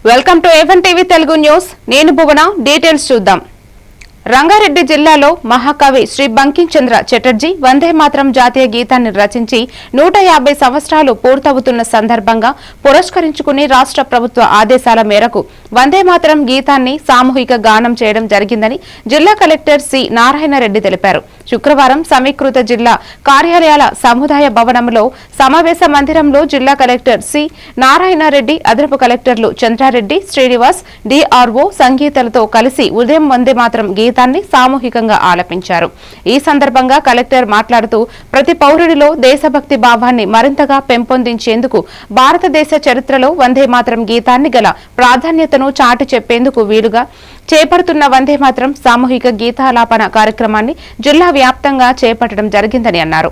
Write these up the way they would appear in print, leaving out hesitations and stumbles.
Welcome to A1 TV Telugu news. నేను భువన. Details చూద్దాం. రంగారెడ్డి జిల్లాలో మహాకవి శ్రీ బంకిం చంద్ర చటర్జీ వందే మాతరం జాతీయ గీతాన్ని రచించి 150 సంవత్సరాలు పూర్తవుతున్న సందర్భంగా పురస్కరించుకుని రాష్ట్ర ప్రభుత్వ ఆదేశాల మేరకు వందే మాతరం గీతాన్ని సామూహిక గానం చేయడం జరిగిందని జిల్లా కలెక్టర్ సి నారాయణరెడ్డి తెలిపారు. శుక్రవారం సమీకృత జిల్లా కార్యాలయాల సముదాయ భవనంలో సమావేశ మందిరంలో జిల్లా కలెక్టర్ సి నారాయణరెడ్డి, అదనపు కలెక్టర్లు చంద్రారెడ్డి, శ్రీనివాస్, డిఆర్ఓ సంగీతలతో కలిసి ఉదయం వందే మాతరం గీతాన్ని సామూహికంగా ఆలపించారు. ఈ సందర్భంగా కలెక్టర్ మాట్లాడుతూ ప్రతి పౌరుడిలో దేశభక్తి భావాన్ని మరింతగా పెంపొందించేందుకు భారతదేశ చరిత్రలో వందే మాతరం గీతాన్ని గల ప్రాధాన్యతను చాటి చెప్పేందుకు వీలుగా చేపడుతున్న వందే మాతరం సామూహిక గీతాలాపన కార్యక్రమాన్ని జిల్లా వ్యాప్తంగా చేపట్టడం జరిగిందని అన్నారు.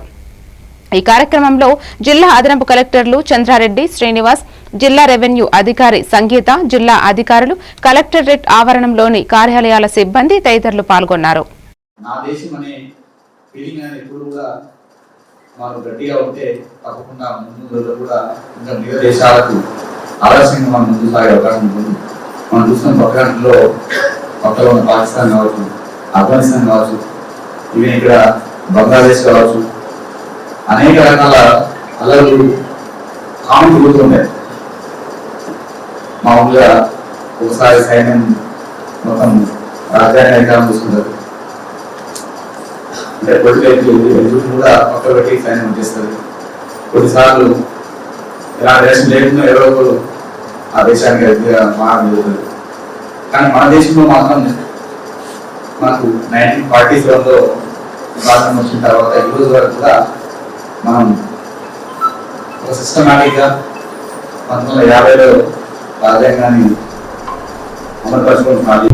ఈ కార్యక్రమంలో జిల్లా అదనపు కలెక్టర్లు చంద్రారెడ్డి, శ్రీనివాస్, జిల్లా రెవెన్యూ అధికారి సంగీత, జిల్లా అధికారులు, కలెక్టరేట్ ఆవరణంలోని కార్యాలయాల సిబ్బంది తదితరులు పాల్గొన్నారు. మనం చూస్తున్న పక్కలో పక్కలో ఉన్న పాకిస్తాన్ కావచ్చు, ఆఫ్ఘనిస్తాన్ కావచ్చు, ఈవెన్ ఇక్కడ బంగ్లాదేశ్ కావచ్చు, అనేక రకాల అల్లర్లు కామన్ జరుగుతుంటాయి. మామూలుగా ఒకసారి సైన్యం మొత్తం రాజ్యాంగ అధికారం తీసుకుంటారు, అంటే పొలిటికల్ కూడా పక్క పెట్టి సైన్యం చేస్తుంది. కొన్నిసార్లు ఇలా దేశం లేకుండా ఎవరో ఒకరు ఆ దేశానికి మారడం జరుగుతుంది. కానీ మన దేశంలో మాత్రం మనకు 1947లో స్వాతంత్రం వచ్చిన తర్వాత ఈ రోజు వరకు కూడా మనం ఒక సిస్టమాటిక్గా 1950లో రాజ్యాంగాన్ని అమలుపరచుకుంటున్నాం.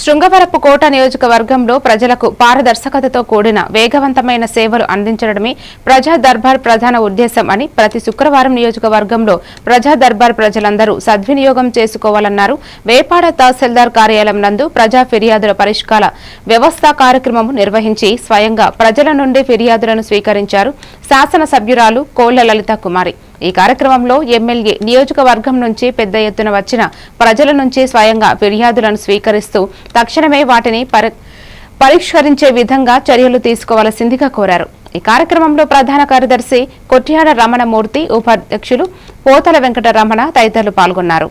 శృంగవరపు కోట నియోజకవర్గంలో ప్రజలకు పారదర్శకతతో కూడిన వేగవంతమైన సేవలు అందించడమే ప్రజా దర్బార్ ప్రధాన ఉద్దేశం అని ప్రతి శుక్రవారం నియోజకవర్గంలో ప్రజా దర్బార్ ప్రజలందరూ సద్వినియోగం చేసుకోవాలన్నారు. వేపాడ తహసీల్దార్ కార్యాలయం నందు ప్రజా ఫిర్యాదుల పరిష్కార వ్యవస్థ కార్యక్రమం నిర్వహించి స్వయంగా ప్రజల నుండి ఫిర్యాదులను స్వీకరించారు శాసనసభ్యురాలు కోళ్ల లలిత కుమారి. ఈ కార్యక్రమంలో ఎమ్మెల్యే నియోజకవర్గం నుంచి పెద్ద ఎత్తున వచ్చిన ప్రజల నుంచి స్వయంగా ఫిర్యాదులను స్వీకరిస్తూ తక్షణమే వాటిని పరిష్కరించే విధంగా చర్యలు తీసుకోవాల్సిందిగా కోరారు. ఈ కార్యక్రమంలో ప్రధాన కార్యదర్శి కొట్యాడ రమణమూర్తి, ఉపాధ్యక్షులు పోతల వెంకట రమణ తదితరులు పాల్గొన్నారు.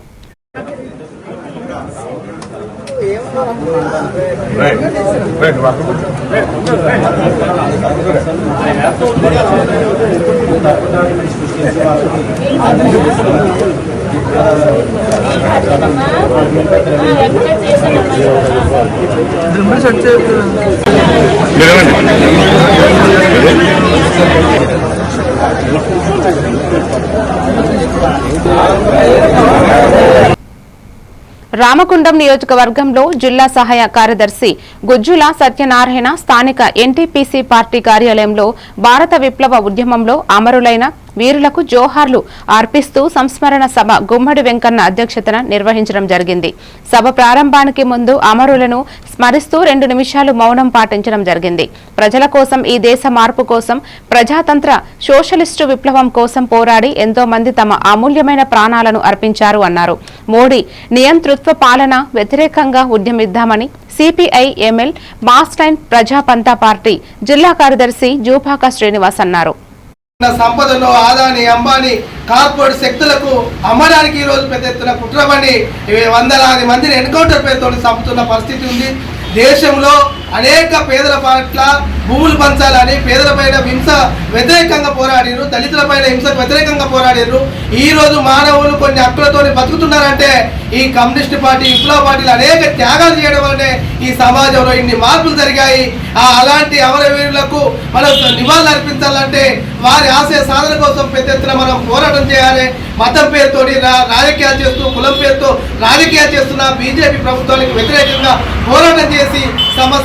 రామకుండం నియోజకవర్గంలో జిల్లా సహాయ కార్యదర్శి గుజ్జుల సత్యనారాయణ స్థానిక ఎన్టీపీసీ పార్టీ కార్యాలయంలో భారత విప్లవ ఉద్యమంలో అమరులైన వీరులకు జోహార్లు అర్పిస్తూ సంస్మరణ సభ గుమ్మడి వెంకన్న అధ్యక్షతన నిర్వహించడం జరిగింది. సభ ప్రారంభానికి ముందు అమరులను స్మరిస్తూ 2 నిమిషాలు మౌనం పాటించడం జరిగింది. ప్రజల కోసం, ఈ దేశ మార్పు కోసం, ప్రజాతంత్ర సోషలిస్టు విప్లవం కోసం పోరాడి ఎంతో మంది తమ అమూల్యమైన ప్రాణాలను అర్పించారు అన్నారు. మోడీ నియంతృత్వ పాలన వ్యతిరేకంగా ఉద్యమిద్దామని సిపిఐ ఎంఎల్ మాస్టైన్ ప్రజాపంతా పార్టీ జిల్లా కార్యదర్శి జూపాక శ్రీనివాస్ అన్నారు. సంపదను ఆదాని, అంబానీ కార్పొరేట్ శక్తులకు అమ్మడానికి ఈ రోజు పెద్ద ఎత్తున కుట్రమని వందలాది మందిని ఎన్కౌంటర్ పేరుతో చంపుతున్న పరిస్థితి ఉంది. దేశంలో అనేక పేదల పట్ల భూములు పంచాలని పేదలపైన హింస వ్యతిరేకంగా పోరాడారు, దళితులపైన హింసకు వ్యతిరేకంగా పోరాడారు. ఈ రోజు మానవులు కొన్ని హక్కులతో బతుకుతున్నారంటే ఈ కమ్యూనిస్ట్ పార్టీ, విప్లవ పార్టీలు అనేక త్యాగాలు చేయడం వల్లనే ఈ సమాజంలో ఇన్ని మార్పులు జరిగాయి. అలాంటి అమరవీరులకు మనం నివాళులు అర్పించాలంటే వారి ఆశయ సాధన కోసం పెద్ద ఎత్తున మనం పోరాటం చేయాలి. మతం పేరుతో రాజకీయాలు చేస్తూ, కులం పేరుతో రాజకీయాలు చేస్తున్న బీజేపీ ప్రభుత్వానికి వ్యతిరేకంగా పోరాటం చేసి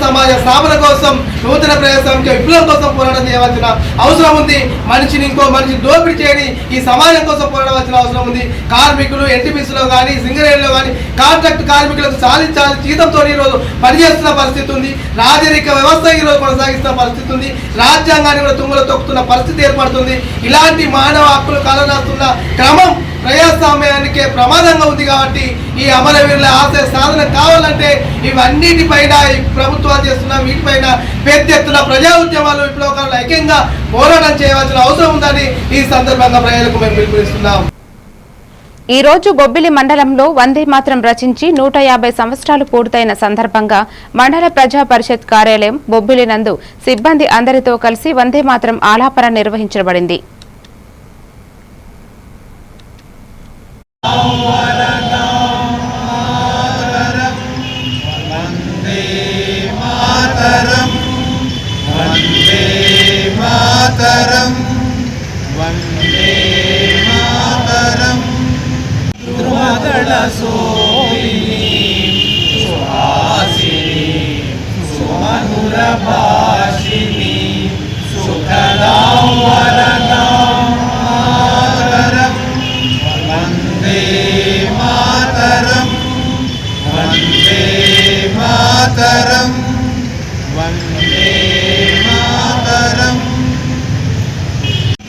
సమాజ స్థాపన కోసం, నూతన ప్రజాస్వామ్య విప్లవం కోసం పోరాటం చేయవలసిన అవసరం ఉంది. మనిషిని ఇంకో మనిషి దోపిడీ చేయని ఈ సమాజం కోసం పోరాడవలసిన అవసరం ఉంది. కార్మికులు ఎన్టీపీసీలో కానీ, సింగరేణిలో కానీ కాంట్రాక్ట్ కార్మికులకు చాలి జీతంతో ఈరోజు పనిచేస్తున్న పరిస్థితి ఉంది. రాజరిక వ్యవస్థ ఈరోజు కొనసాగిస్తున్న పరిస్థితి ఉంది. రాజ్యాంగాన్ని కూడా తుంగలో తొక్కుతున్న పరిస్థితి ఏర్పడుతుంది. ఇలాంటి మానవ హక్కులు కాలరాస్తున్న క్రమం ప్రజా ప్రజాస్వామ్యానికే ప్రమాదంగా ఉంది. కాబట్టి ఈ అమరవీరుల ఆశయ సాధన కావాలంటే ఇవన్నిటిపైన ఈ ప్రభుత్వాలు చేస్తున్న వీటిపైన పెద్ద ఎత్తున ప్రజా ఉద్యమాలు విప్లవకారులు ఐక్యంగా పోరాటం చేయవలసిన అవసరం ఉందని ఈ సందర్భంగా ప్రజలకు మేము పిలుపునిస్తున్నాం. ఈ రోజు బొబ్బిలి మండలంలో వందే మాత్రం రచించి 150 సంవత్సరాలు పూర్తయిన సందర్భంగా మండల ప్రజా పరిషత్ కార్యాలయం బొబ్బిలి నందు సిబ్బంది అందరితో కలిసి వందే మాత్రం ఆలాపన నిర్వహించబడింది. सोहिनी सुहासिनी सुमधुर भाषिनी सुखदां वरदां मातरं वन्दे मातरं वन्दे मातरं वन्दे मातरं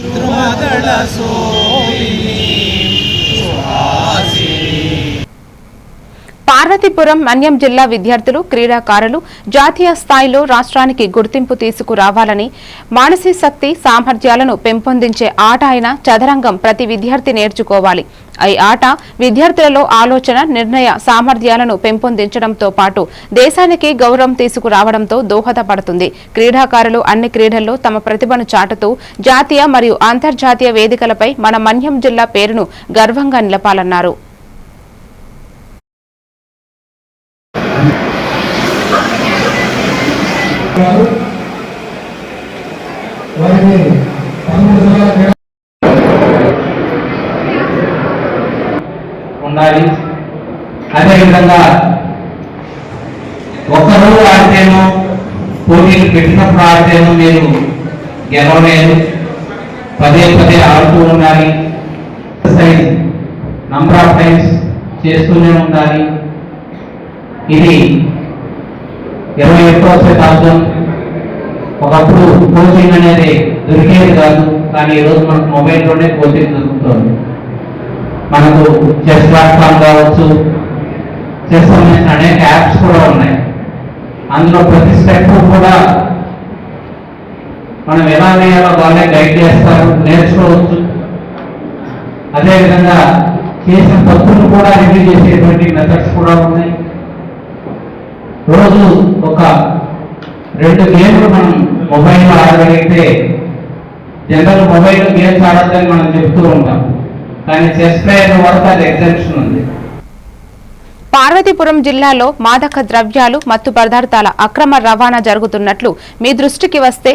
द्रुमदल सोहिनी పార్వతీపురం మన్యం జిల్లా విద్యార్థులు క్రీడాకారులు జాతీయ స్థాయిలో రాష్ట్రానికి గుర్తింపు తీసుకురావాలని మానసిక శక్తి సామర్థ్యాలను పెంపొందించే ఆట అయిన చదరంగం ప్రతి విద్యార్థి నేర్చుకోవాలి. ఈ ఆట విద్యార్థులలో ఆలోచన నిర్ణయ సామర్థ్యాలను పెంపొందించడంతో పాటు దేశానికి గౌరవం తీసుకురావడంతో దోహదపడుతుంది. క్రీడాకారులు అన్ని క్రీడల్లో తమ ప్రతిభను చాటుతూ జాతీయ మరియు అంతర్జాతీయ వేదికలపై మన మన్యం జిల్లా పేరును గర్వంగా నిలపాలన్నారు. ఉండాలి. అదేవిధంగా ఒక్కరోజు ఆడితేనో పోటీలు పెట్టినప్పుడు ఆడితేనో మీరు గెలవలేదు. పదే పదే ఆడుతూ ఉండాలి. ఎక్సర్సైజ్ నంబర్ ఆఫ్ టైమ్స్ చేస్తూనే ఉండాలి. ఇది 21వ శతాబ్దం. ఒకప్పుడు కోచింగ్ అనేది దొరికేది కాదు, కానీ ఈరోజు మనకు మొబైల్లోనే కోచింగ్ దొరుకుతుంది. మనకు చెస్ ప్లాట్ఫామ్ కావచ్చు, చెస్ సంబంధించిన అనేక యాప్స్ కూడా ఉన్నాయి. అందులో ప్రతి స్టెప్ కూడా మనం ఎలా వేయాలో వాళ్ళే గైడ్ చేస్తారు, నేర్చుకోవచ్చు. అదేవిధంగా చేసిన తప్పులు కూడా రివ్యూ చేసేటువంటి మెథడ్స్ కూడా ఉన్నాయి. రోజు ఒక 2 గేమ్లు మనం మొబైల్లో ఆడగలిగితే, జనరల్ మొబైల్ గేమ్స్ ఆడద్దని మనం చెప్తూ ఉంటాం, కానీ చెస్ ప్లేయర్ వరకు అది ఎగ్జెంప్షన్ ఉంది. పార్వతీపురం జిల్లాలో మాదక ద్రవ్యాలు మత్తు పదార్థాల అక్రమ రవాణా జరుగుతున్నట్లు మీ దృష్టికి వస్తే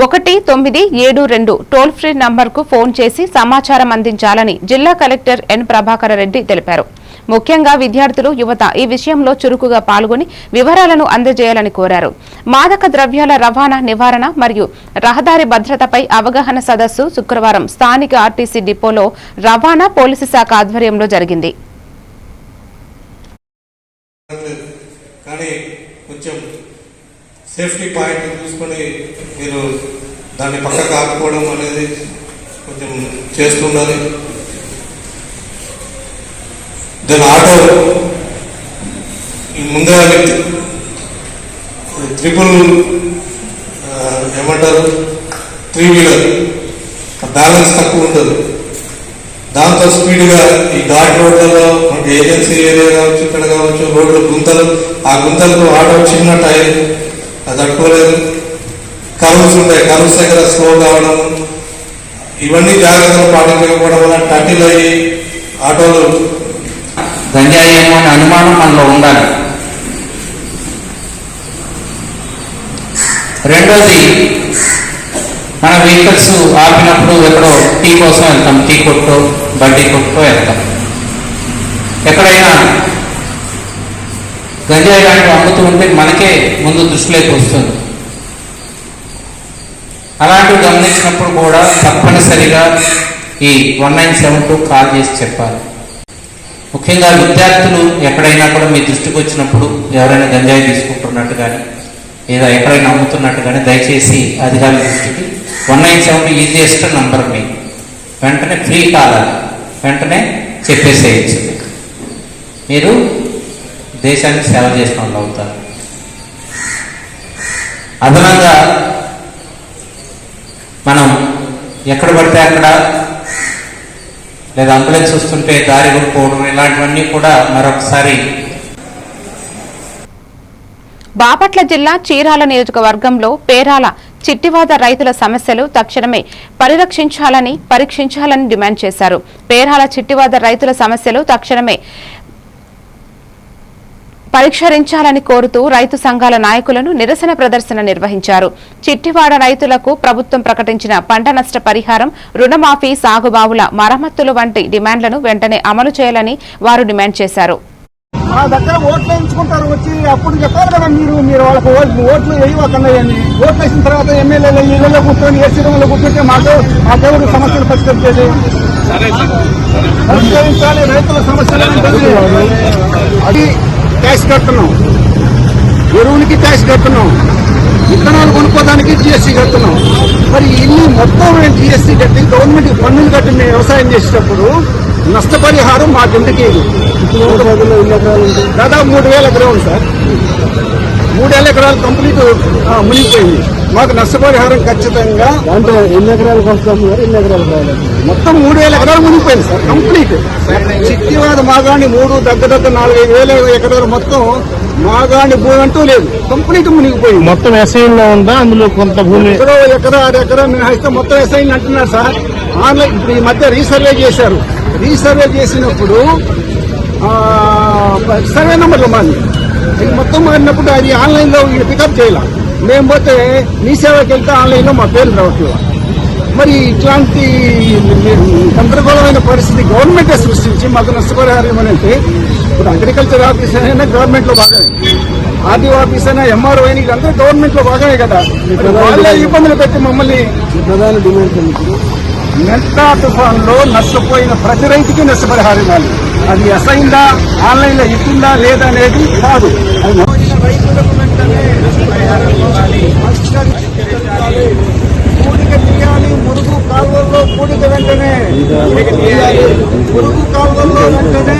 1972 టోల్ ఫ్రీ నంబర్కు ఫోన్ చేసి సమాచారం అందించాలని జిల్లా కలెక్టర్ ఎన్ ప్రభాకర్ రెడ్డి తెలిపారు. ముఖ్యంగా విద్యార్థులు, యువత ఈ విషయంలో చురుకుగా పాల్గొని వివరాలను అందజేయాలని కోరారు. మాదక ద్రవ్యాల రవాణా నివారణ మరియు రహదారి భద్రతపై అవగాహన సదస్సు శుక్రవారం స్థానిక ఆర్టీసీ డిపోలో రవాణా పోలీసు శాఖ ఆధ్వర్యంలో జరిగింది. కానీ కొంచెం సేఫ్టీ పాయింట్ చూసుకొని మీరు దాన్ని పక్కకు ఆపుకోవడం అనేది కొంచెం చేస్తుండాలి. దాని ఆటో ముందుగా ట్రిపుల్ ఏమంటారు 3 వీలర్ బ్యాలెన్స్ తక్కువ ఉంటుంది. దాంతో స్పీడ్గా ఈ ఘాట్ రోడ్లలో మనకి ఏజెన్సీ ఏరియా కావచ్చు, ఇక్కడ కావచ్చు, రోడ్లు గుంతలు, ఆ గుంతలకు ఆటో చిన్న టైర్ అది తట్టుకోలేదు. కర్వ్స్ ఉంటాయి, కర్వ్స్ దగ్గర స్లో కావడం, ఇవన్నీ జాగ్రత్తలు పాటించకపోవడం వల్ల టర్నిల్ అయ్యి ఆటోలు గంజాయి ఏమో అనే అనుమానం మనలో ఉండాలి. రెండోది, మన వెహికల్స్ ఆపినప్పుడు ఎక్కడో టీ కోసం వెళ్తాం, టీ కొట్టో బడ్డీ కొట్టో వెళ్తాం. ఎక్కడైనా గంజాయి లాంటివి అమ్ముతూ ఉంటే మనకే ముందు దృష్టిలోకి వస్తుంది. అలాంటివి గమనించినప్పుడు కూడా తప్పనిసరిగా ఈ 1972 కాల్ చేసి చెప్పాలి. ముఖ్యంగా విద్యార్థులు ఎక్కడైనా కూడా మీ దృష్టికి వచ్చినప్పుడు ఎవరైనా గంజాయి తీసుకుంటున్నట్టు కానీ లేదా ఎక్కడైనా అమ్ముతున్నట్టు కానీ దయచేసి అధికారుల దృష్టికి 1972 ఈజియెస్ట్ నంబర్ మీ వెంటనే ఫ్రీ కాల్, వెంటనే చెప్పేసేయచ్చు. మీరు దేశానికి సేవ చేసిన వాళ్ళు అవుతారు. అదనంగా మనం ఎక్కడ పడితే అక్కడ లేదా అంబులెన్స్ వస్తుంటే దారి కొనుక్కోవడం ఇలాంటివన్నీ కూడా మరొకసారి. బాపట్ల జిల్లా చీరాల నియోజకవర్గంలో పేరాల చిట్టివాద రైతుల సమస్యలు తక్షణమే పరీక్షించాలని డిమాండ్ చేశారు. పేరాల చిట్టివాద రైతుల సమస్యలు తక్షణమే పరిష్కరించాలని కోరుతూ రైతు సంఘాల నాయకులను నిరసన ప్రదర్శన నిర్వహించారు. చిట్టివాడ రైతులకు ప్రభుత్వం ప్రకటించిన పంట నష్ట పరిహారం, రుణమాఫీ, సాగుబావుల మరమ్మతులు వంటి డిమాండ్లను వెంటనే అమలు చేయాలని వారు డిమాండ్ చేశారు. మా దగ్గర ఓట్లు వేయించుకుంటారు వచ్చి, అప్పుడు చెప్పారు కదా మీరు వాళ్ళకి ఓట్లు వేయవకండి అని. ఓట్లు వేసిన తర్వాత ఎమ్మెల్యేలు ఇళ్లలో కూర్చొని ఏసీ రూమ్లో కూర్చుంటే మాకెవరు సమస్యలు పరిష్కరించేది? పరిష్కరించాలి రైతుల సమస్యలు. అది ట్యాక్స్ కడుతున్నాం, ఎరువులకి ట్యాక్స్ కడుతున్నాం, విత్తనాలు కొనుక్కోవడానికి జిఎస్టీ కడుతున్నాం. మరి ఇన్ని మొత్తం జిఎస్టీ కట్టి గవర్నమెంట్ పన్నులు కట్టి మేము వ్యవసాయం చేసేటప్పుడు నష్టపరిహారం మాకెందుకు? దాదాపు 3,000 ఎకరాలు సార్, 3,000 ఎకరాలు కంప్లీట్ మునిగిపోయింది. మాకు నష్టపరిహారం ఖచ్చితంగా అంటే ఎన్ని ఎకరాలకు వస్తాము? ఎన్ని ఎకరాలు కావాలి? మొత్తం 3,000 ఎకరాలు మునిగిపోయింది సార్ కంప్లీట్. చిట్టివాద మాగాణి 3 దగ్గర 4,500 ఎకరాలు మొత్తం మాగాణి భూమి అంటూ లేదు, కంప్లీట్ మునిగిపోయింది. మొత్తం ఎస్ఐన్లో ఉందా? అందులో కొంత భూమి ఎకరా మినహాయిస్తే మొత్తం ఎస్ఐన్ అంటున్నారు సార్. ఆన్లైన్ ఇప్పుడు ఈ మధ్య రీసర్వే చేశారు. రీసర్వే చేసినప్పుడు సర్వే నెంబర్లు మాది మొత్తం మారినప్పుడు అది ఆన్లైన్లో పికప్ చేయాల. మేము పోతే మీ సేవకి వెళ్తే ఆన్లైన్లో మా పేర్లు రావట్లేదు. మరి ఇట్లాంటి గందరగోళమైన పరిస్థితి గవర్నమెంటే సృష్టించి మాకు నష్టపరిహారం ఇవ్వనంటే, ఇప్పుడు అగ్రికల్చర్ ఆఫీసర్ అయినా గవర్నమెంట్లో భాగమే, ఆర్డీఓ ఆఫీస్ అయినా, ఎంఆర్ఓ అయినా ఇదంతా గవర్నమెంట్లో భాగమే కదా. వాళ్ళే ఇబ్బందులు పెట్టి మమ్మల్ని ప్రధాన డిమాండ్ మెంటా తుఫాన్లో నష్టపోయిన ప్రతి రైతుకి నష్టపరిహారం ఇవ్వాలి. అది అసైందా, ఆన్లైన్లో ఇస్తుందా లేదా అనేది కాదు. రైతులకు వెంటనే నష్టపరిహారం ఇవ్వాలి. పూడిక తీయాలి, మురుగు కాలువల్లో పూడిక వెంటనే మురుగు కాలువల్లో వెంటనే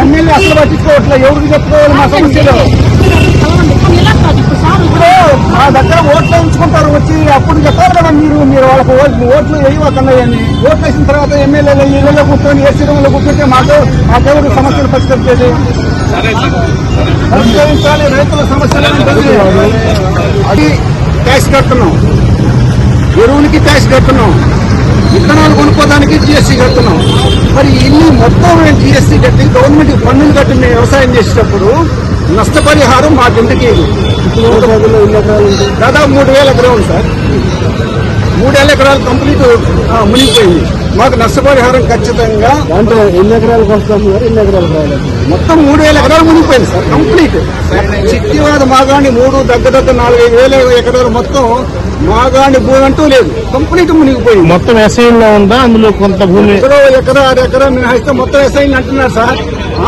ఎమ్మెల్యే అసలు పట్టించుకోవట్లే. ఎవరికి చెప్పుకోవాలి మా సమస్యలు? ఇప్పుడు మా దగ్గర ఓట్లు వేయించుకుంటారు వచ్చి, అప్పుడు చెప్పారు కదా మీరు వాళ్ళకి ఓట్లు వేయవకండి అని. ఓట్లు వేసిన తర్వాత ఎమ్మెల్యేలు ఇళ్లలో కూర్చొని ఏసీ రూమ్లో కూర్చుంటే మాకెవరు సమస్యలు పరిష్కరించేది? పరిష్కరించాలి రైతుల సమస్యలు. అది ట్యాక్స్ కడుతున్నాం, ఎరువులకి ట్యాక్స్ కడుతున్నాం, విత్తనాలు కొనుక్కోవడానికి జిఎస్టీ కడుతున్నాం. మరి ఇన్ని మొత్తం జిఎస్టీ కట్టి గవర్నమెంట్ పన్నులు కట్టి మేము వ్యవసాయం చేసేటప్పుడు నష్టపరిహారం మాకెందుకు? దాదాపు 3,000 ఎకరాలు సార్, 3,000 ఎకరాలు కంప్లీట్ మునిగిపోయింది. మాకు నష్టపరిహారం ఖచ్చితంగా అంటే ఎన్ని ఎకరాలకు వస్తాము? ఎన్ని ఎకరాలు కావాలి? మొత్తం 3,000 ఎకరాలు మునిగిపోయింది సార్ కంప్లీట్. చిట్టివాద మాగాణి 3 దగ్గర 4,500 ఎకరాలు మొత్తం మాగాణి భూమి అంటూ లేదు, కంప్లీట్ మునిగిపోయింది. మొత్తం ఎస్ఐన్లో ఉందా? అందులో కొంత భూమి ఎకరా మినహాయిస్తే మొత్తం ఎస్ఐన్ అంటున్నారు సార్.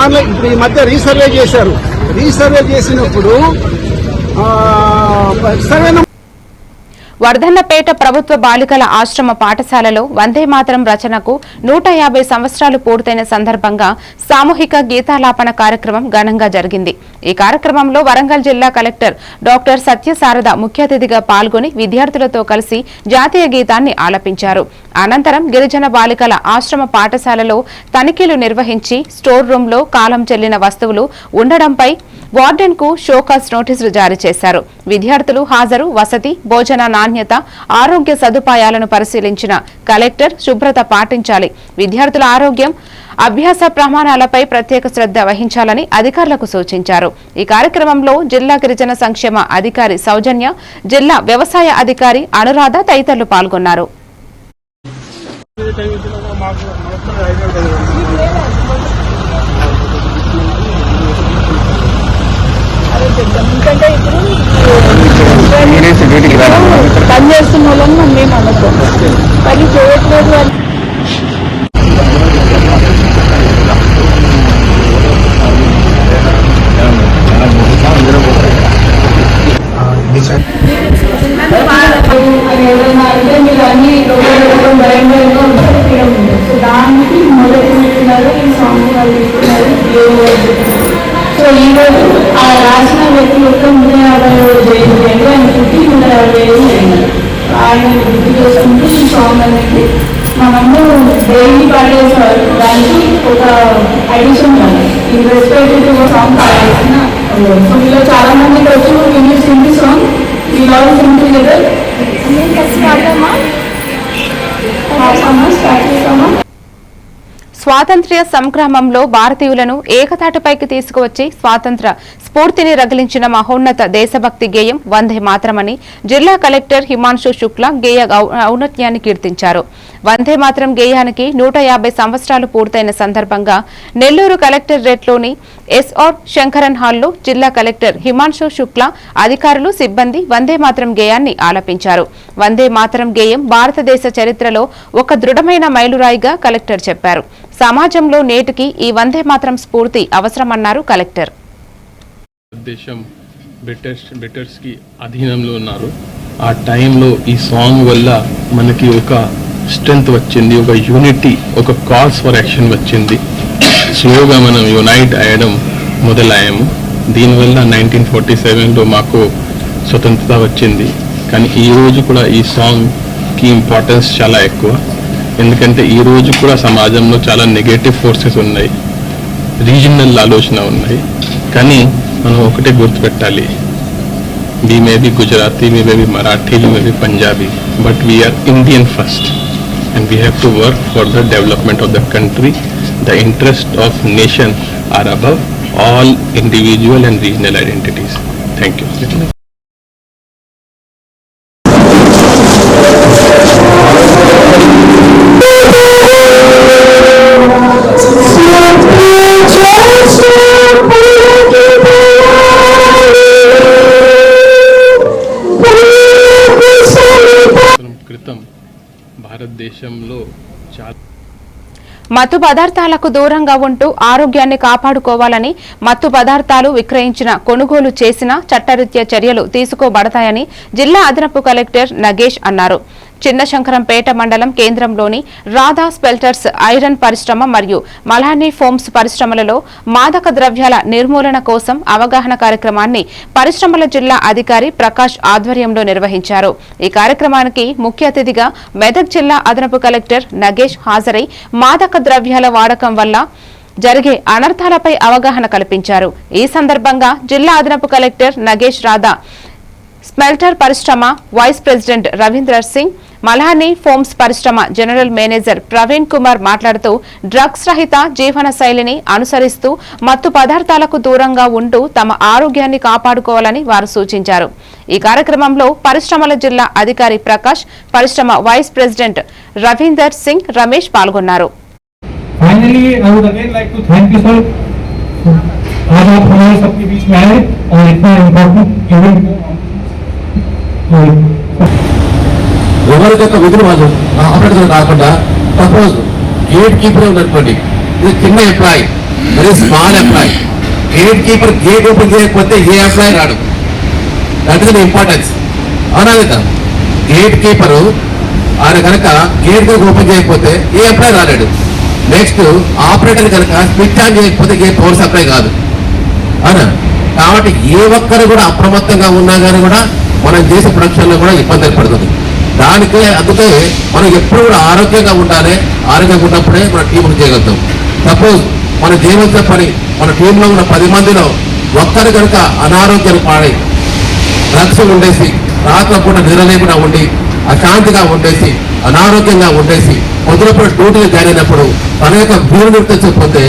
ఆన్లైన్ ఇప్పుడు ఈ మధ్య రీసర్వే చేశారు. రీసర్వే చేసినప్పుడు సర్వే వర్ధన్నపేట ప్రభుత్వ బాలికల ఆశ్రమ పాఠశాలలో వందే మాతరం రచనకు 150 సంవత్సరాలు పూర్తయిన సందర్భంగా సామూహిక గీతాలాపన కార్యక్రమం ఘనంగా జరిగింది. ఈ కార్యక్రమంలో వరంగల్ జిల్లా కలెక్టర్ డాక్టర్ సత్యశారద ముఖ్య అతిథిగా పాల్గొని విద్యార్థులతో కలిసి జాతీయ గీతాన్ని ఆలపించారు. అనంతరం గిరిజన బాలికల ఆశ్రమ పాఠశాలలో తనిఖీలు నిర్వహించి స్టోర్ రూంలో కాలం చెల్లిన వస్తువులు ఉండడంపై వార్డెన్ కు షోకాజ్ నోటీసులు జారీ చేశారు. విద్యార్థులు హాజరు, వసతి, భోజన నాణ్యత, ఆరోగ్య సదుపాయాలను పరిశీలించిన కలెక్టర్ శుభ్రత పాటించాలి, విద్యార్థుల ఆరోగ్యం, అభ్యాస ప్రమాణాలపై ప్రత్యేక శ్రద్ధ వహించాలని అధికారులకు సూచించారు. ఈ కార్యక్రమంలో జిల్లా గిరిజన సంక్షేమ అధికారి సౌజన్య, జిల్లా వ్యవసాయ అధికారి అనురాధ తదితరులు పాల్గొన్నారు. ఎందుకంటే ఇప్పుడు పని చేస్తున్న వాళ్ళని మనం మేము అనుకోం, పని చేయట్లేదు అని మీరు అన్ని అనేది మనము డైలీ పాడే దానికి ఒక అడిషన్ ఈ రెస్పెక్ట్ టు సాంగ్ పాడాల్సిన సో మీలో చాలా మందికి వచ్చి ఇంగ్లీష్ హిందీ సాంగ్ ఈ లవ్ సింగ్ టుగెదర్ స్టార్ట్ చేస్తామా. స్వాతంత్ర్య సంగ్రామంలో భారతీయులను ఏకతాటిపైకి తీసుకువచ్చి స్వాతంత్ర స్ఫూర్తిని రగిలించిన మహోన్నత దేశభక్తి గేయం వందే మాతరమని జిల్లా కలెక్టర్ హిమాంశు శుక్లా గేయ ఔన్నత్యాన్ని కీర్తించారు. వందే మాతరం గేయానికి 150 సంవత్సరాలు పూర్తయిన సందర్భంగా నెల్లూరు కలెక్టరేట్లోని ఎస్ఆర్ శంకరన్ హాల్లో జిల్లా కలెక్టర్ హిమాంశు శుక్లా అధికారులు సిబ్బంది వందే మాతరం గేయాన్ని ఆలపించారు. వందే మాతరం గేయం భారతదేశ చరిత్రలో ఒక దృఢమైన మైలురాయిగా కలెక్టర్ చెప్పారు. సమాజంలో నేటికి ఈ వందే మాతరం స్ఫూర్తి అవసరమన్నారు కలెక్టర్. దేశం బ్రిటిష్కి అధీనంలో ఉన్నారు. ఆ టైంలో ఈ సాంగ్ వల్ల మనకి ఒక స్ట్రెంగ్త్ వచ్చింది, ఒక యూనిటీ, ఒక కాల్స్ ఫర్ యాక్షన్ వచ్చింది. స్లోగా మనం యునైట్ అయ్యడం మొదలయ్యాము. దీనివల్ల 1947లో మాకు స్వతంత్రత వచ్చింది. కానీ ఈరోజు కూడా ఈ సాంగ్కి ఇంపార్టెన్స్ చాలా ఎక్కువ. ఎందుకంటే ఈరోజు కూడా సమాజంలో చాలా నెగటివ్ ఫోర్సెస్ ఉన్నాయి, రీజనల్ ఆలోచన ఉన్నాయి. కానీ మనం ఒకటే గుర్తుపెట్టాలి, we may be Gujarati, we may be Marathi, we may be Punjabi, but we are Indian first and we have to work for the development of the country. The interest of nation are above all individual and regional identities. Thank you. భారతదేశంలో మత్తు పదార్థాలకు దూరంగా ఉంటూ ఆరోగ్యాన్ని కాపాడుకోవాలని, మత్తు పదార్థాలు విక్రయించిన, కొనుగోలు చేసిన చట్టరీత్యా చర్యలు తీసుకోబడతాయని జిల్లా అదనపు కలెక్టర్ నగేష్ అన్నారు. చిన్నశంకరంపేట మండలం కేంద్రంలోని రాధా స్పెల్టర్స్ ఐరన్ పరిశ్రమ మరియు మలానీ ఫోమ్స్ పరిశ్రమలలో మాదక ద్రవ్యాల నిర్మూలన కోసం అవగాహన కార్యక్రమాన్ని పరిశ్రమల జిల్లా అధికారి ప్రకాష్ ఆధ్వర్యంలో నిర్వహించారు. ఈ కార్యక్రమానికి ముఖ్య అతిథిగా మెదక్ జిల్లా అదనపు కలెక్టర్ నగేష్ హాజరై మాదక ద్రవ్యాల వాడకం వల్ల జరిగే అనర్థాలపై అవగాహన కల్పించారు. ఈ సందర్భంగా జిల్లా అదనపు కలెక్టర్ నగేష్ రాధా స్మెల్టర్ పరిశ్రమ vice president Ravindra Singh, Malani foams పరిశ్రమ జనరల్ మేనేజర్ ప్రవీణ్ కుమార్ మాట్లాడుతూ డ్రగ్స్ రహిత జీవన శైలిని అనుసరిస్తూ మత్తు పదార్థాలకు దూరంగా ఉంటూ తమ ఆరోగ్యాన్ని కాపాడుకోవాలని వారు సూచించారు. ఈ కార్యక్రమంలో పరిశ్రమల జిల్లా అధికారి ప్రకాష్, పరిశ్రమ వైస్ ప్రెసిడెంట్ రవీందర్ సింగ్, రమేష్ పాల్గొన్నారు. Finally, I would again like to thank you, sir. आज आप हमारे सबके बीच में आए और इतना इम्पोर्टेंट इवेंट ఎవరికొక విధులు వాళ్ళు ఆపరేటర్ కాకుండా సపోజ్ గేట్ కీపర్ ఉన్నటువంటి ఇది చిన్న employee, very small employee, gate keeper gate open చేయకపోతే ఏ ఎంప్లాయీ రాడు. That is the importance. అవునా లేదా? గేట్ కీపరు ఆయన కనుక గేట్ ఓపెన్ చేయకపోతే ఏ ఎంప్లాయీ రాలేడు. నెక్స్ట్ ఆపరేటర్ కనుక స్విచ్ ఆన్ చేయకపోతే ఏ పవర్ సప్లై కాదు. అవునా? కాబట్టి ఏ ఒక్కరు కూడా అప్రమత్తంగా ఉన్నా కానీ కూడా మనం చేసే ప్రొడక్షన్లో కూడా ఇబ్బంది ఏర్పడుతుంది. దానికే అందుకే మనం ఎప్పుడు కూడా ఆరోగ్యంగా ఉండాలి. ఆరోగ్యంగా ఉన్నప్పుడే మన టీంకు చేయగలుగుతాం. సపోజ్ మనం చేయవలసిన పని, మన టీంలో ఉన్న 10 మందిలో ఒక్కరు కనుక అనారోగ్యాలు పాడై డ్రగ్స్ ఉండేసి రాత్రిపూట నిద్ర లేకుండా ఉండి అశాంతిగా ఉండేసి అనారోగ్యంగా ఉండేసి పొద్దునప్పుడు డ్యూటీలు జాయిన్ అయినప్పుడు తన యొక్క వీలు నిర్తించకపోతే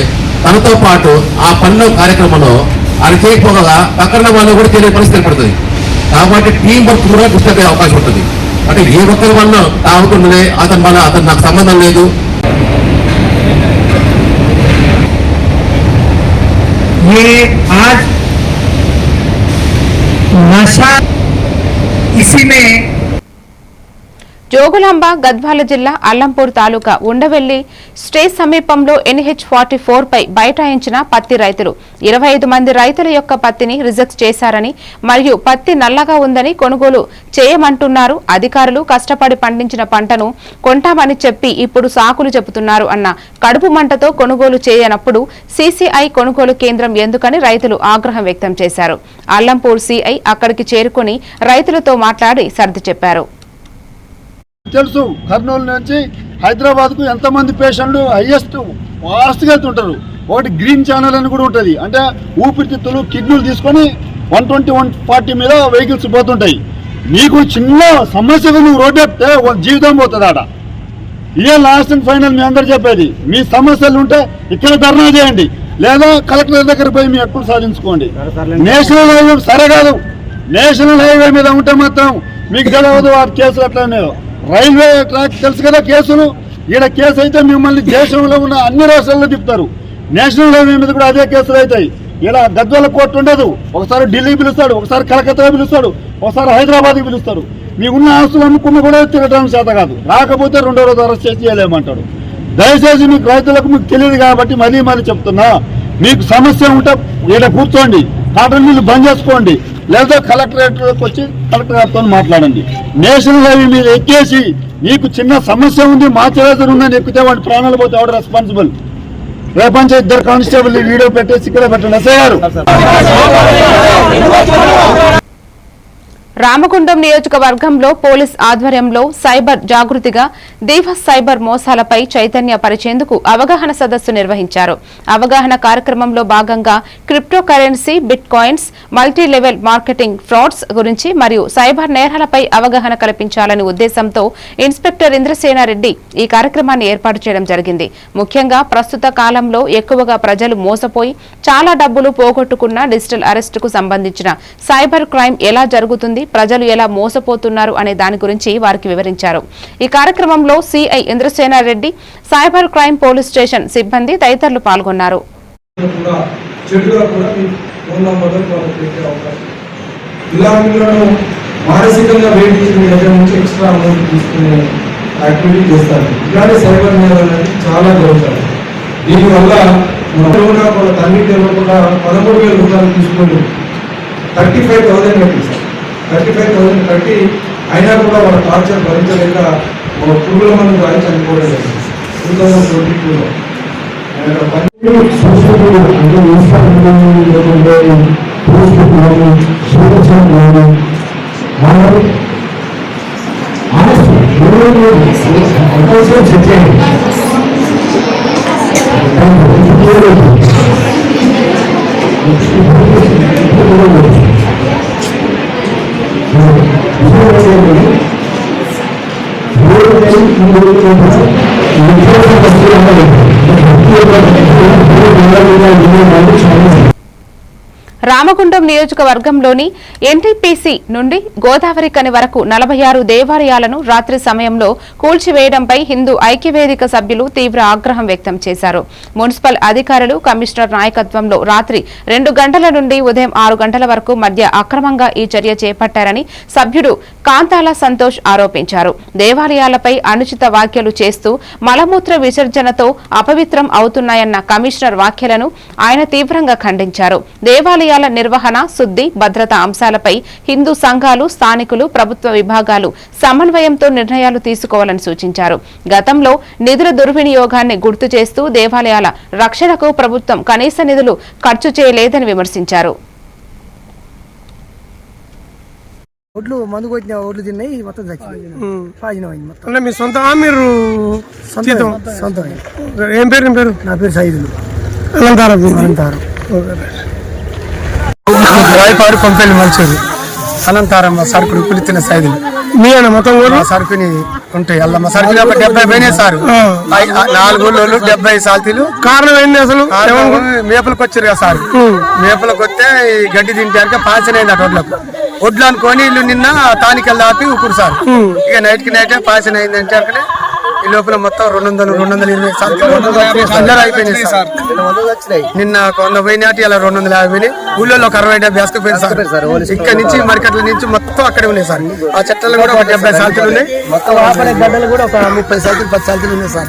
తనతో పాటు ఆ పనిలో కార్యక్రమంలో ఆయన చేయకపోగా పక్కన వాళ్ళు కూడా చేరే పరిస్థితి ఏర్పడుతుంది. కాబట్టి టీం వర్క్ కూడా డిస్టర్బ్ అయ్యే అవకాశం ఉంటుంది. అంటే ఏ ఒక్కరి వల్ల తాగుతుండే అతని వల్ల అతను నాకు సంబంధం లేదు. జోగులాంబ గద్వాల జిల్లా అల్లంపూర్ తాలూకా ఉండవెల్లి స్టేజ్ సమీపంలో NH-44 పై బైఠాయించిన పత్తి రైతులు 25 మంది రైతుల యొక్క పత్తిని రిజెక్ట్ చేశారని మరియు పత్తి నల్లగా ఉందని కొనుగోలు చేయమంటున్నారు. అధికారులు కష్టపడి పండించిన పంటను కొంటామని చెప్పి ఇప్పుడు సాకులు చెబుతున్నారు అన్న కడుపు మంటతో కొనుగోలు చేయనప్పుడు CCI కొనుగోలు కేంద్రం ఎందుకని రైతులు ఆగ్రహం వ్యక్తం చేశారు. అల్లంపూర్ CI అక్కడికి చేరుకుని రైతులతో మాట్లాడి సర్ది చెప్పారు. తెలుసు కర్నూలు నుంచి హైదరాబాద్కు ఎంతమంది పేషెంట్లు హైయెస్ట్ ఫాస్ట్గా వెళ్తుంటారు. ఒకటి గ్రీన్ ఛానల్ అని కూడా ఉంటుంది, అంటే ఊపిరితిత్తులు కిడ్నీలు తీసుకొని 120, 140 మీద వెహికల్స్ పోతుంటాయి. నీకు చిన్న సమస్యకు నువ్వు రోడ్డు ఎప్పితే జీవితం పోతుంది ఆడ. ఇదే లాస్ట్ అండ్ ఫైనల్ మీ అందరు చెప్పేది. మీ సమస్యలు ఉంటే ఇక్కడ ధర్నా చేయండి, లేదా కలెక్టర్ దగ్గర పోయి మీ హక్కులు సాధించుకోండి. నేషనల్ హైవే సరే కాదు, నేషనల్ హైవే మీద ఉంటే మాత్రం మీకు తెలియదు వాటి కేసులు అట్లనే. రైల్వే ట్రాక్ తెలుసు కదా కేసులు, ఈడ కేసు అయితే మిమ్మల్ని దేశంలో ఉన్న అన్ని రాష్ట్రాల్లో తిప్పుతారు. నేషనల్ హైవే మీద కూడా అదే కేసులు అవుతాయి. ఇలా గద్వాల కోర్టు ఉండదు, ఒకసారి ఢిల్లీ పిలుస్తాడు, ఒకసారి కలకత్తా పిలుస్తాడు, ఒకసారి హైదరాబాద్కి పిలుస్తాడు. మీకున్న ఆస్తులు అమ్ముకున్న కూడా తిరగడానికి చేత కాదు, రాకపోతే 2వ రోజు అరెస్ట్ చేసి చేయలేమంటాడు. దయచేసి మీకు రైతులకు మీకు తెలియదు కాబట్టి మళ్ళీ చెప్తున్నా, మీకు సమస్య ఉంటే ఈడ కూర్చోండి, కాటన్ మిల్లు బంద్ చేసుకోండి, లేదా కలెక్టరేట్లోకి వచ్చి కలెక్టర్ గారితో మాట్లాడండి. నేషనల్ హైవే మీద ఎక్కేసి నీకు చిన్న సమస్య ఉంది, మాచరేజర్ ఉందని ఎక్కితే వాడి ప్రాణాలు పోతే ఎవడు రెస్పాన్సిబుల్? రేపంచే 2 కానిస్టేబుల్ వీడియో పెట్టేసి ఇక్కడ పెట్టండి. ఎస్ఐ గారు. రామగుండం నియోజకవర్గంలో పోలీస్ ఆధ్వర్యంలో సైబర్ జాగృతిగా దీవస్ సైబర్ మోసాలపై చైతన్య పరిచేందుకు అవగాహన సదస్సు నిర్వహించారు. అవగాహన కార్యక్రమంలో భాగంగా crypto currency, bit coins, multi level marketing frauds గురించి మరియు సైబర్ నేరాలపై అవగాహన కల్పించాలనే ఉద్దేశంతో ఇన్స్పెక్టర్ ఇంద్రసేనారెడ్డి ఈ కార్యక్రమాన్ని ఏర్పాటు చేయడం జరిగింది. ముఖ్యంగా ప్రస్తుత కాలంలో ఎక్కువగా ప్రజలు మోసపోయి చాలా డబ్బులు పోగొట్టుకున్న డిజిటల్ అరెస్టుకు సంబంధించిన సైబర్ క్రైమ్ ఎలా జరుగుతుంది, ప్రజలు ఎలా మోసపోతున్నారు అనే దాని గురించి వారికి వివరించారు. ఈ కార్యక్రమంలో C I Indrasenareddy, cyber crime police station సిబ్బంది తదితరులు పాల్గొన్నారు. మానసికంగా వేధించిన దగ్గర నుంచి ఎక్స్ట్రా అమౌంట్ తీసుకునే యాక్టివిటీ చేస్తారు. ఇలాంటి సైబర్ నేరాలు అనేది చాలా జరుగుతాయి. దీనివల్ల మన తల్లి కూడా 13,000 రూపాయలు తీసుకొని 35,000 కట్టి సార్, 35,000 కట్టి అయినా కూడా వాళ్ళ టార్చర్ భరించలేక ఒక పురుగుల మందు రాయి చనిపోవడం జరిగింది 2022లో. రామగుండం నియోజకవర్గంలోని ఎన్టీపీసీ నుండి గోదావరి కని వరకు 46 దేవాలయాలను రాత్రి సమయంలో కూల్చివేయడంపై హిందూ ఐక్యవేదిక సభ్యులు తీవ్ర ఆగ్రహం వ్యక్తం చేశారు. మున్సిపల్ అధికారులు, కమిషనర్ నాయకత్వంలో రాత్రి 2 గంటల నుండి ఉదయం 6 గంటల వరకు మధ్య అక్రమంగా ఈ చర్య చేపట్టారని సభ్యుడు కాంతాల సంతోష్ ఆరోపించారు. దేవాలయాలపై అనుచిత వ్యాఖ్యలు చేస్తూ మలమూత్ర విసర్జనతో అపవిత్రం అవుతున్నాయన్న కమిషనర్ వ్యాఖ్యలను ఆయన తీవ్రంగా ఖండించారు. దేవాలయాల నిర్వహణ, శుద్ధి, భద్రతా అంశాలపై హిందూ సంఘాలు, స్థానికులు, ప్రభుత్వ విభాగాలు సమన్వయంతో నిర్ణయాలు తీసుకోవాలని సూచించారు. గతంలో నిధుల దుర్వినియోగాన్ని గుర్తు చేస్తూ దేవాలయాల రక్షణకు ప్రభుత్వం కనీస నిధులు ఖర్చు చేయలేదని విమర్శించారు. ఒడ్లు మందు కొట్టిన ఒడ్లు తిన్నాయి మొత్తం అంటే మీ సొంత మీరు సొంతం. ఏం పేరు? నా పేరు సైదులు అనంతారం. రాయపాడు కొంపెల్లి మలిచేది అనంతారం సరుకులు పిలిచిన సైదులు మీ అన్న మొత్తం సరుకుని ఉంటాయి. అల్ల మా సరుకులు 70 పోయినాయి సార్. 4 ఊళ్ళో 70 సాల్తీలు. కారణం ఏంటి అసలు? మేపలకు వచ్చారు కదా సార్. మేపలకు వస్తే ఈ గడ్డి తింటాక పాచన అయింది అటు ఒడ్లు అనుకొని ఇల్లు నిన్న తానికల్ దాపి ఊపురు సార్. ఇక నైట్ కి నైటే పాచన అయిందంటే అక్కడ ఈ లోపల మొత్తం 200-220 సార్లు అయిపోయినాయి సార్. నిన్న 100 పోయినట్టు ఇలా 250 పోయినాయి. ఊళ్ళో ఒక 60-70 వేసుకుపోయింది సార్. ఇక్కడ నుంచి మరికట్ల నుంచి మొత్తం అక్కడే ఉన్నాయి సార్. ఆ చెట్లలో కూడా ఒక 70 సాల్తీలు ఉన్నాయి. మొత్తం గడ్డలు కూడా ఒక 30 సాల్తీలు 10 సాల్తీలు ఉన్నాయి సార్.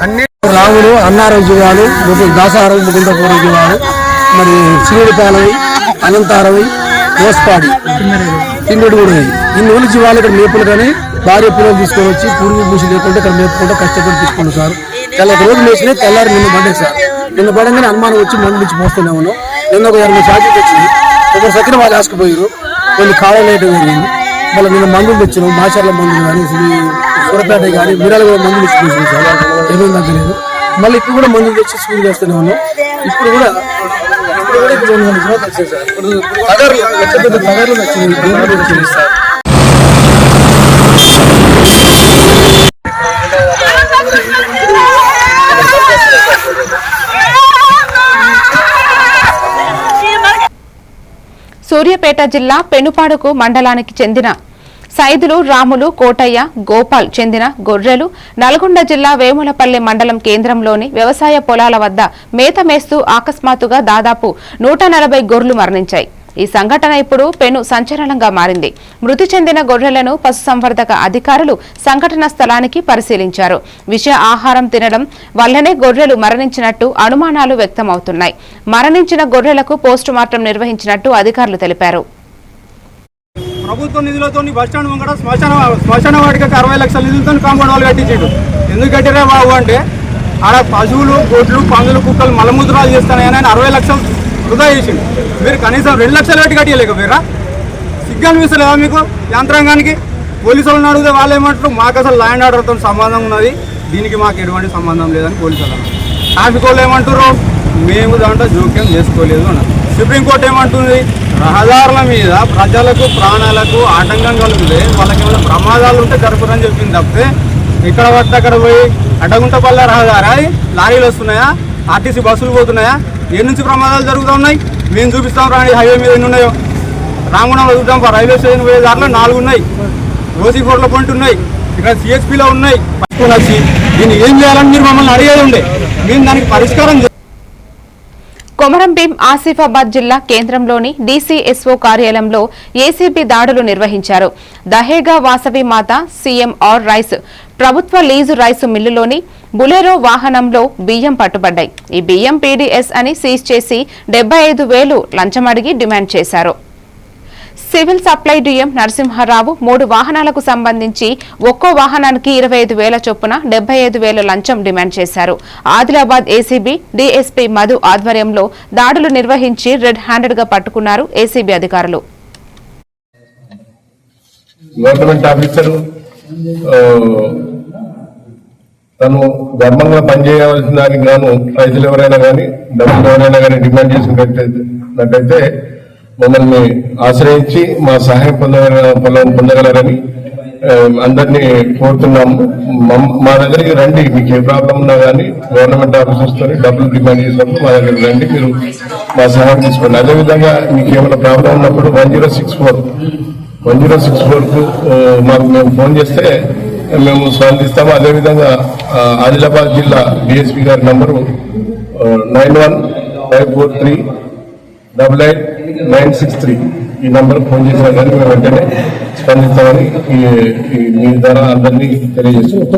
అన్ని రావుడు, అన్నారోజు వాళ్ళు, దాసారం, ముకుందపూరి వాళ్ళు, మరి శ్రీపాలవి, అనంతారవి, మోస్పాడి, కిందడు కూడా ఇన్ని ఊళ్ళ జీవాలు ఇక్కడ మేపులు కానీ భార్య పిల్లలు తీసుకొని వచ్చి పురుగు మూసి లేకుండా ఇక్కడ మేపుకుంటూ కష్టపడి తీసుకున్నాం సార్. తెల్లటి రోజు మేసినా తెల్లారి నిన్న పడ్డాయి సార్. నిన్న పడంగానే అనుమానం వచ్చి మందు నుంచి మోస్తూనే ఉన్నాం. నిన్న ఒక 20 సార్లు వచ్చింది. ఒక సెకండ్ వాళ్ళు వేసుకుపోయారు. కొన్ని కాలం లేట్ జరిగింది. మళ్ళీ నేను మందులు తెచ్చినాం, మాచర్ల మందులు కానీ సూరపేట కానీ మిరాలు కూడా మందులు తెచ్చి సార్ ఏమేమి తగ్గలేదు. మళ్ళీ ఇప్పుడు కూడా మందులు తెచ్చి స్కూల్ చేస్తూనే ఉన్నాం. ఇప్పుడు కూడా వచ్చాయి సార్, ఇప్పుడు తగర్లు వచ్చింది సార్. సూర్యాపేట జిల్లా పెనుపాడుకు మండలానికి చెందిన సైదులు, రాములు, కోటయ్య, గోపాల్ చెందిన గొర్రెలు నల్గొండ జిల్లా వేములపల్లి మండలం కేంద్రంలోని వ్యవసాయ పొలాల వద్ద మేత మేస్తూ అకస్మాత్తుగా దాదాపు 140 గొర్రెలు మరణించాయి. ఈ సంఘటన ఇప్పుడు పెను సంచలనంగా మారింది. మృతి చెందిన గొర్రెలను పశుసంవర్ధక అధికారులు సంఘటన స్థలానికి పరిశీలించారు. విష ఆహారం తినడం వల్లనే గొర్రెలు మరణించినట్టు అనుమానాలు వ్యక్తమవుతున్నాయి. మరణించిన గొర్రెలకు పోస్టుమార్టం నిర్వహించినట్టు అధికారులు తెలిపారు. ప్రభుత్వ నిధులతో బస్టాండ్ ముంగడ శ్మశాన వాటికి 60 లక్షల నిధులతో కాంపౌండ్ వాళ్ళు కట్టించాడు. ఎందుకు కట్టిరా బాబు అంటే ఆడ పశువులు, గొడ్లు, పందులు, కుక్కలు మలమూత్రాలు చేస్తానని 60 లక్షలు వృధా చేసిండు. మీరు కనీసం 2 లక్షలు పెట్టి కట్టియలేకపోయారా? సిగ్గు అనిపిస్తలేదా మీకు? యంత్రాంగానికి పోలీసు వాళ్ళని అడిగితే వాళ్ళు ఏమంటారు, మాకు అసలు ల్యాండ్ ఆర్డర్తో సంబంధం ఉన్నది, దీనికి మాకు ఎటువంటి సంబంధం లేదని పోలీసు వాళ్ళు అన్నారు. ట్రాఫిక్ వాళ్ళు ఏమంటారు, మేము దాంట్లో జోక్యం చేసుకోలేదు అన్నారు. సుప్రీంకోర్టు ఏమంటుంది, రహదారుల మీద ప్రజలకు ప్రాణాలకు ఆటంకం కలిగితే వాళ్ళకి ఏమైనా ప్రమాదాలు ఉంటే జరుపురని చెప్పింది తప్పితే ఇక్కడ పడితే అక్కడ పోయి అడ్డగుంటపల్ల రహదారా, లారీలు వస్తున్నాయా, ఆర్టీసీ బస్సులు పోతున్నాయా, ఏ నుంచి ప్రమాదాలు జరుగుతూ ఉన్నాయి మేము చూపిస్తాం. రాని హైవే మీద ఎన్ని ఉన్నాయో రామగుండంలో చూద్దాం. రైల్వే స్టేషన్ పోయే దాంట్లో 4 ఉన్నాయి, రోసీకోట్ల పాయింట్ ఉన్నాయి, ఇక్కడ సిహెచ్పిలో ఉన్నాయి. వచ్చి దీన్ని ఏం చేయాలని మీరు మమ్మల్ని అడిగేది ఉండే, మేము దానికి పరిష్కారం. కొమరంభీం ఆసిఫాబాద్ జిల్లా కేంద్రంలోని డీసీఎస్ఓ కార్యాలయంలో ఏసీబీ దాడులు నిర్వహించారు. దహేగా వాసవి మాత సీఎంఆర్ రైస్ ప్రభుత్వ లీజు రైసు మిల్లులోని బులెరో వాహనంలో బియ్యం పట్టుబడ్డాయి. ఈ బియ్యం పీడీఎస్ అని సీజ్ చేసి 75,000 లంచం అడిగి డిమాండ్ చేశారు. సివిల్ సప్లై డిఎం నరసింహారావు 3 వాహనాలకు సంబంధించి ఒక్కో వాహనానికి 25,000 చొప్పున 75,000 లంచం డిమాండ్ చేశారు. ఆదిలాబాద్ ఏసీబీ డీఎస్పీ మధు ఆధ్వర్యంలో దాడులు నిర్వహించి రెడ్ హ్యాండెడ్ గా పట్టుకున్నారు ఏసీబీ అధికారులు. గవర్నమెంట్ ఆఫీసర్ తను ధర్మంగా పనిచేయవలసిన దానికి గాను రైతులు ఎవరైనా కానీ డబ్బులు ఎవరైనా కానీ డిమాండ్ చేసినట్టయితే మమ్మల్ని ఆశ్రయించి మా సహాయం పొందగలరని అందరినీ కోరుతున్నాము. మా దగ్గరికి రండి, మీకు ఏ ప్రాబ్లం ఉన్నా కానీ గవర్నమెంట్ ఆఫీసర్స్ తో డబ్బులు డిమాండ్ చేసినప్పుడు మా దగ్గరికి రండి, మీరు మా సహాయం తీసుకోండి. అదేవిధంగా మీకు ఏమైనా ప్రాబ్లం ఉన్నప్పుడు 1064కు మాకు మేము ఫోన్ చేస్తే మేము స్పందిస్తాము. అదేవిధంగా ఆదిలాబాద్ జిల్లా డిఎస్పీ గారి నంబరు 9154388963 ఈ నంబర్ ఫోన్ చేసినా కానీ మేము వెంటనే స్పందిస్తామని మీ ద్వారా అందరినీ తెలియజేస్తున్నాం.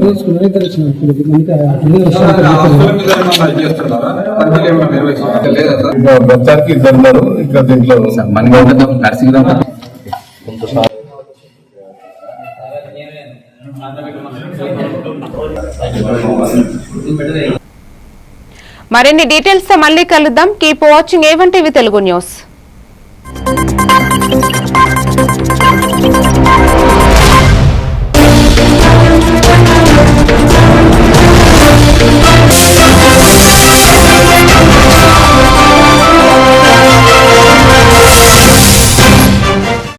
మొత్తానికి 2 ఉన్నారు. ఇంకా దీంట్లో మరిన్ని డీటెయిల్స్ తో మళ్ళీ కలుద్దాం. Keep watching A1 TV Telugu news.